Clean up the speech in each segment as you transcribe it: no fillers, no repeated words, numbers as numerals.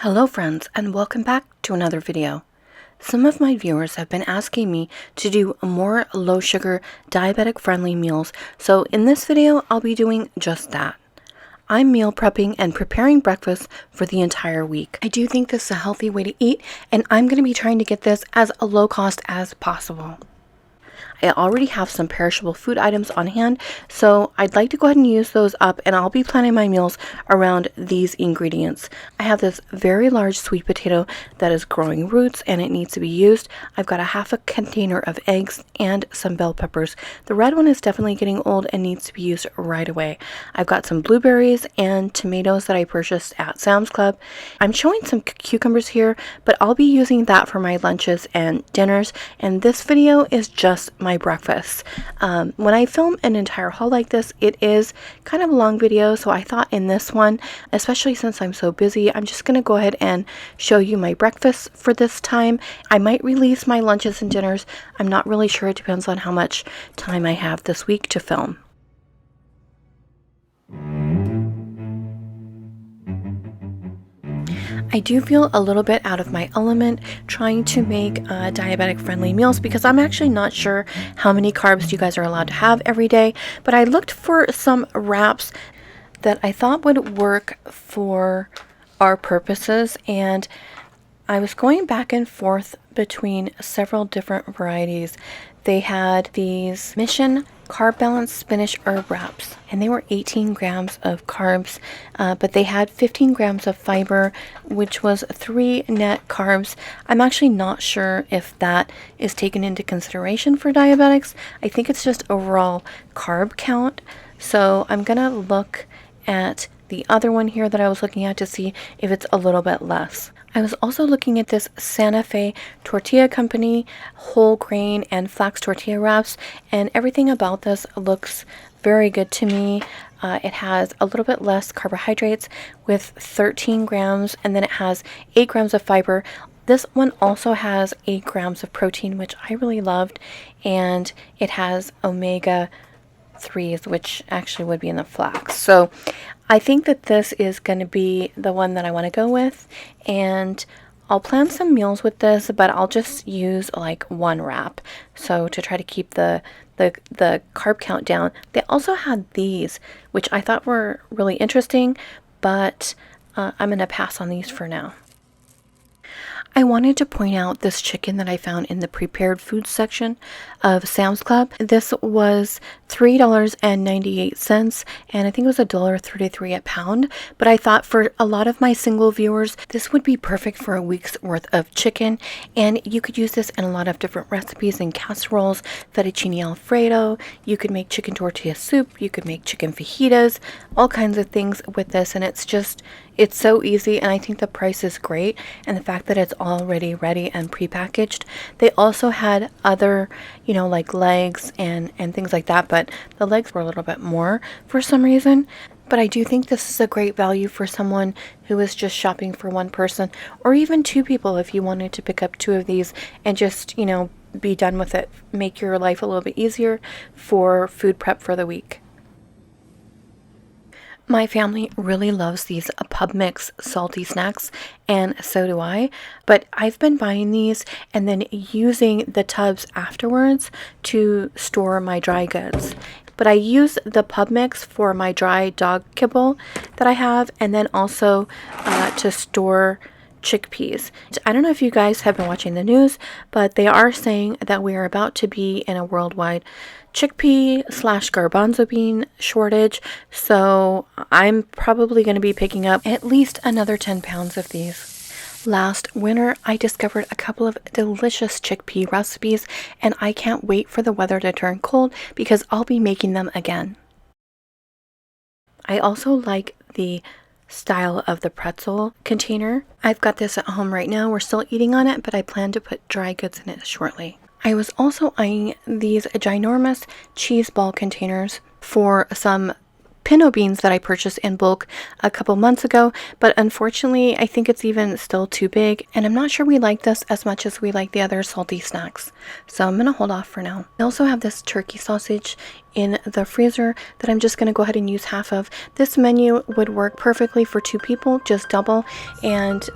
Hello friends, and welcome back to another video. Some of my viewers have been asking me to do more low sugar, diabetic friendly meals, so in this video I'll be doing just that. I'm meal prepping and preparing breakfast for the entire week. I do think this is a healthy way to eat, and I'm going to be trying to get this as low cost as possible. I already have some perishable food items on hand, so I'd like to go ahead and use those up, and I'll be planning my meals around these ingredients. I have this very large sweet potato that is growing roots and it needs to be used. I've got a half a container of eggs and some bell peppers. The red one is definitely getting old and needs to be used right away. I've got some blueberries and tomatoes that I purchased at Sam's Club. I'm showing some cucumbers here, but I'll be using that for my lunches and dinners, and this video is just my breakfast. When I film an entire haul like this, it is kind of a long video, so I thought in this one, especially since I'm so busy, I'm just going to go ahead and show you my breakfast for this time. I might release my lunches and dinners. I'm not really sure. It depends on how much time I have this week to film. I do feel a little bit out of my element trying to make diabetic friendly meals because I'm actually not sure how many carbs you guys are allowed to have every day, but I looked for some wraps that I thought would work for our purposes, and I was going back and forth between several different varieties. They had these Mission Carb Balance Spinach Herb Wraps, and they were 18 grams of carbs, but they had 15 grams of fiber, which was 3 net carbs. I'm actually not sure if that is taken into consideration for diabetics. I think it's just overall carb count. So I'm gonna look at the other one here that I was looking at to see if it's a little bit less. I was also looking at this Santa Fe Tortilla Company whole grain and flax tortilla wraps, and everything about this looks very good to me. It has a little bit less carbohydrates with 13 grams, and then it has 8 grams of fiber. This one also has 8 grams of protein, which I really loved, and it has omega 3s, which actually would be in the flax. So I think that this is going to be the one that I want to go with, and I'll plan some meals with this, but I'll just use like one wrap, so to try to keep the carb count down. They also had these, which I thought were really interesting, but I'm going to pass on these for now. I wanted to point out this chicken that I found in the prepared foods section of Sam's Club. This was $3.98, and I think it was $1.33 a pound. But I thought for a lot of my single viewers, this would be perfect for a week's worth of chicken. And you could use this in a lot of different recipes and casseroles, fettuccine alfredo. You could make chicken tortilla soup. You could make chicken fajitas, all kinds of things with this. And it's so easy, and I think the price is great, and the fact that it's already ready and prepackaged. They also had other, like legs and things like that, but the legs were a little bit more for some reason. But I do think this is a great value for someone who is just shopping for one person, or even 2 people if you wanted to pick up 2 of these and just, be done with it. Make your life a little bit easier for food prep for the week. My family really loves these pub mix salty snacks, and so do I, but I've been buying these and then using the tubs afterwards to store my dry goods. But I use the pub mix for my dry dog kibble that I have, and then also to store chickpeas. I don't know if you guys have been watching the news, but they are saying that we are about to be in a worldwide chickpea/garbanzo bean shortage, so I'm probably going to be picking up at least another 10 pounds of these. Last winter, I discovered a couple of delicious chickpea recipes, and I can't wait for the weather to turn cold because I'll be making them again. I also like the style of the pretzel container. I've got this at home right now. We're still eating on it, but I plan to put dry goods in it shortly. I was also eyeing these ginormous cheese ball containers for some pinto beans that I purchased in bulk a couple months ago, but unfortunately I think it's even still too big, and I'm not sure we like this as much as we like the other salty snacks, so I'm gonna hold off for now. I also have this turkey sausage in the freezer that I'm just gonna go ahead and use half of. This menu would work perfectly for 2 people, just double, and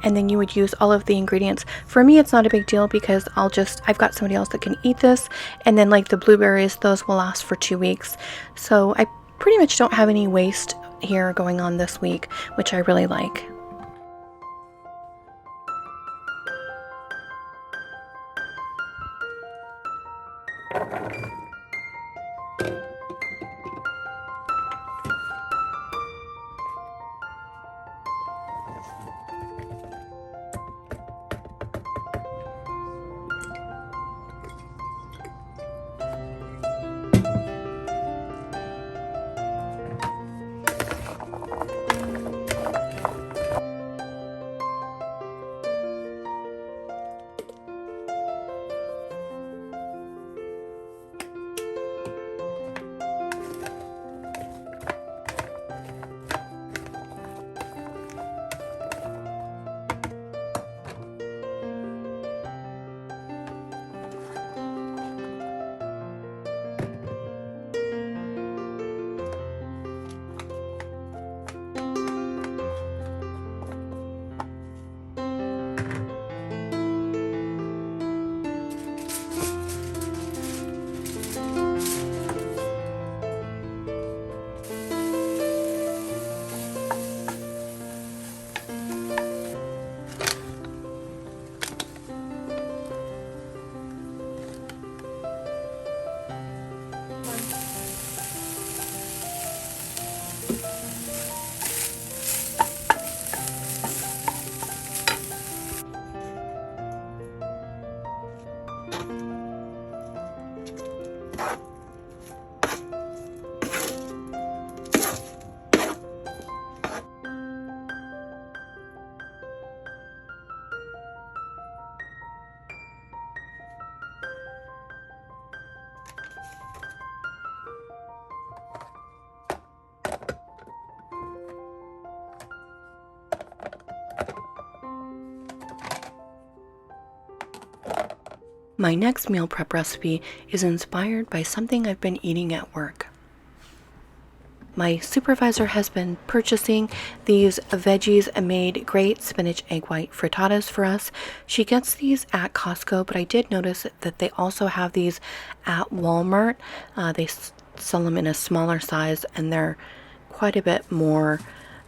then you would use all of the ingredients. For me, it's not a big deal because I've got somebody else that can eat this, and then like the blueberries, those will last for 2 weeks. So I pretty much don't have any waste here going on this week, which I really like. My next meal prep recipe is inspired by something I've been eating at work. My supervisor has been purchasing these veggies made great spinach egg white frittatas for us. She gets these at Costco, but I did notice that they also have these at Walmart. They sell them in a smaller size, and they're quite a bit more.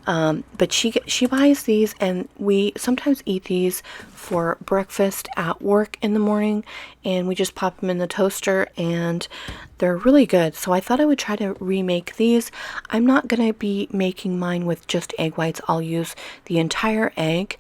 But she buys these, and we sometimes eat these for breakfast at work in the morning, and we just pop them in the toaster, and they're really good. So I thought I would try to remake these. I'm not going to be making mine with just egg whites. I'll use the entire egg,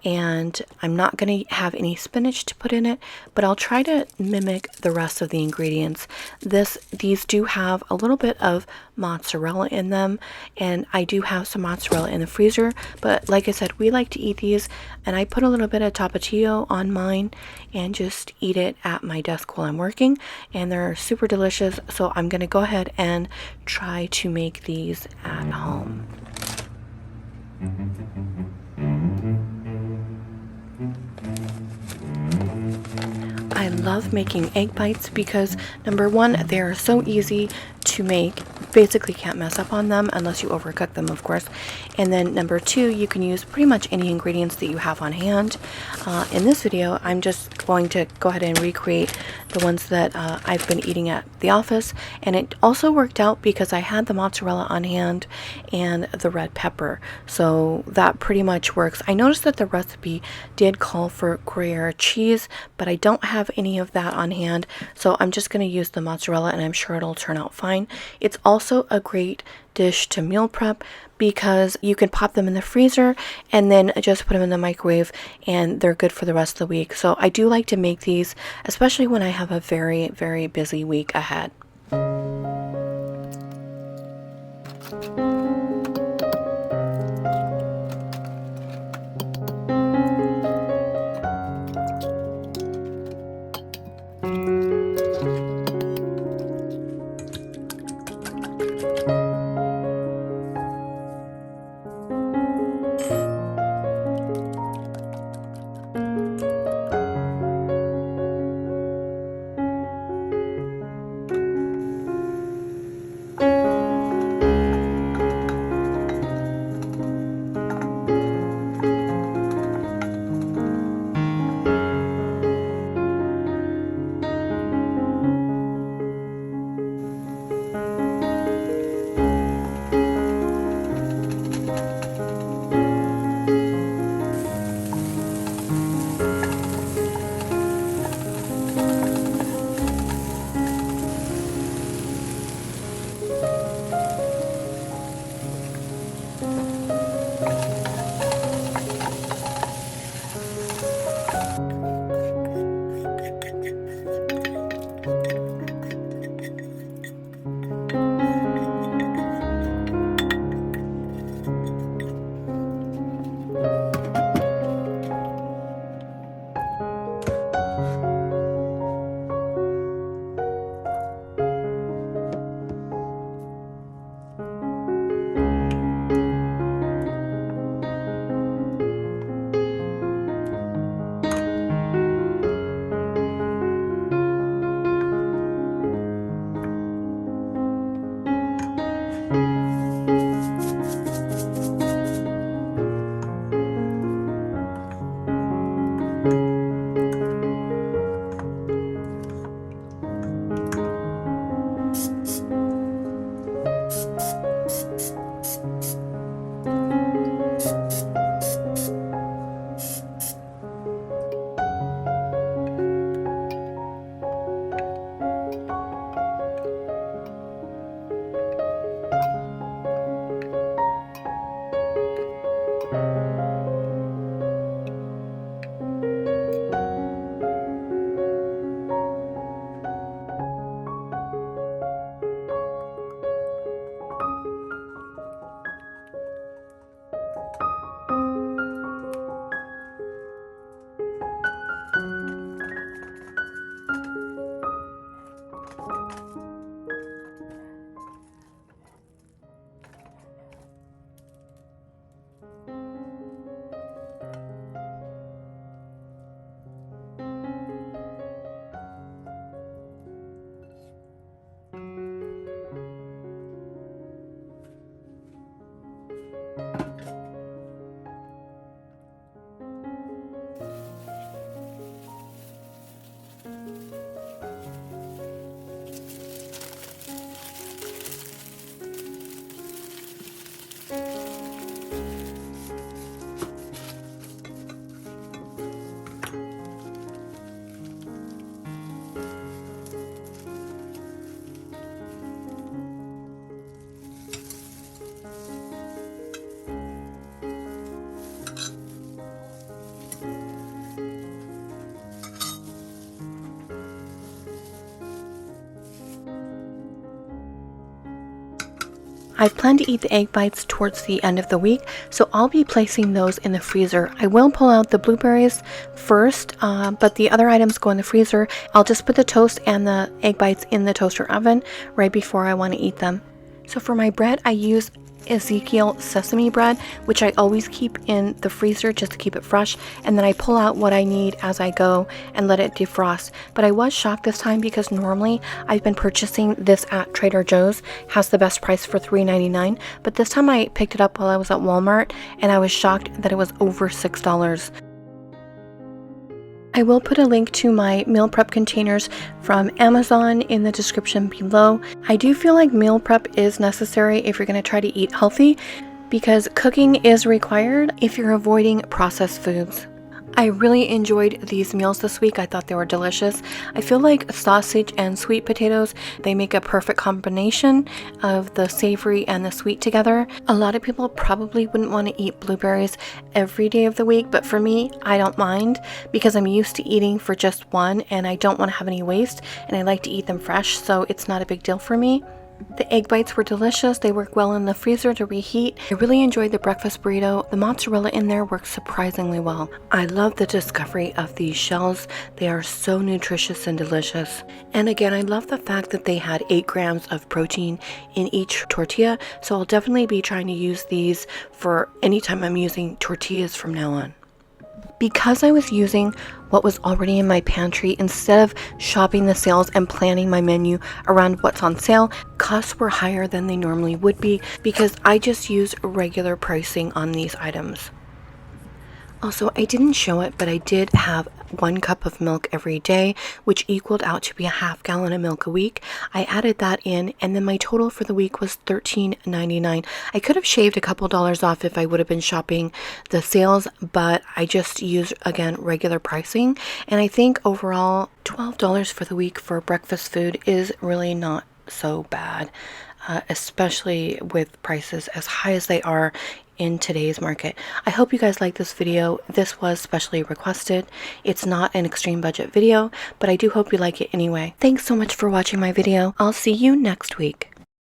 and I'm not going to have any spinach to put in it, but I'll try to mimic the rest of the ingredients. These do have a little bit of mozzarella in them, and I do have some mozzarella in the freezer, but like I said, we like to eat these, and I put a little bit of tapatio on mine and just eat it at my desk while I'm working, and they're super delicious. So I'm going to go ahead and try to make these at home. I love making egg bites because, number one, they are so easy to make. Basically can't mess up on them unless you overcook them, of course. And then number two, you can use pretty much any ingredients that you have on hand. In this video, I'm just going to go ahead and recreate the ones that I've been eating at the office, and it also worked out because I had the mozzarella on hand and the red pepper, so that pretty much works. I noticed that the recipe did call for Gruyere cheese, but I don't have any of that on hand, so I'm just going to use the mozzarella, and I'm sure it'll turn out fine. It's also a great dish to meal prep because you can pop them in the freezer and then just put them in the microwave, and they're good for the rest of the week. So I do like to make these, especially when I have a very, very busy week ahead. I plan to eat the egg bites towards the end of the week, so I'll be placing those in the freezer. I will pull out the blueberries first, but the other items go in the freezer. I'll just put the toast and the egg bites in the toaster oven right before I want to eat them. So for my bread, I use Ezekial sesame bread, which I always keep in the freezer just to keep it fresh, and then I pull out what I need as I go and let it defrost. But I was shocked this time because normally I've been purchasing this at Trader Joe's, has the best price for $3.99, but this time I picked it up while I was at Walmart and I was shocked that it was over $6. I will put a link to my meal prep containers from Amazon in the description below. I do feel like meal prep is necessary if you're going to try to eat healthy, because cooking is required if you're avoiding processed foods. I really enjoyed these meals this week. I thought they were delicious. I feel like sausage and sweet potatoes, they make a perfect combination of the savory and the sweet together. A lot of people probably wouldn't want to eat blueberries every day of the week, but for me, I don't mind because I'm used to eating for just one and I don't want to have any waste, and I like to eat them fresh, so it's not a big deal for me. The egg bites were delicious. They work well in the freezer to reheat. I really enjoyed the breakfast burrito. The mozzarella in there works surprisingly well. I love the discovery of these shells. They are so nutritious and delicious. And again, I love the fact that they had 8 grams of protein in each tortilla. So I'll definitely be trying to use these for anytime I'm using tortillas from now on. Because I was using what was already in my pantry instead of shopping the sales and planning my menu around what's on sale, costs were higher than they normally would be because I just use regular pricing on these items. Also, I didn't show it, but I did have 1 cup of milk every day, which equaled out to be a half gallon of milk a week. I added that in, and then my total for the week was $13.99. I could have shaved a couple dollars off if I would have been shopping the sales, but I just used, again, regular pricing. And I think overall, $12 for the week for breakfast food is really not so bad, especially with prices as high as they are in today's market. I hope you guys like this video. This was specially requested. It's not an extreme budget video, but I do hope you like it anyway. Thanks so much for watching my video. I'll see you next week.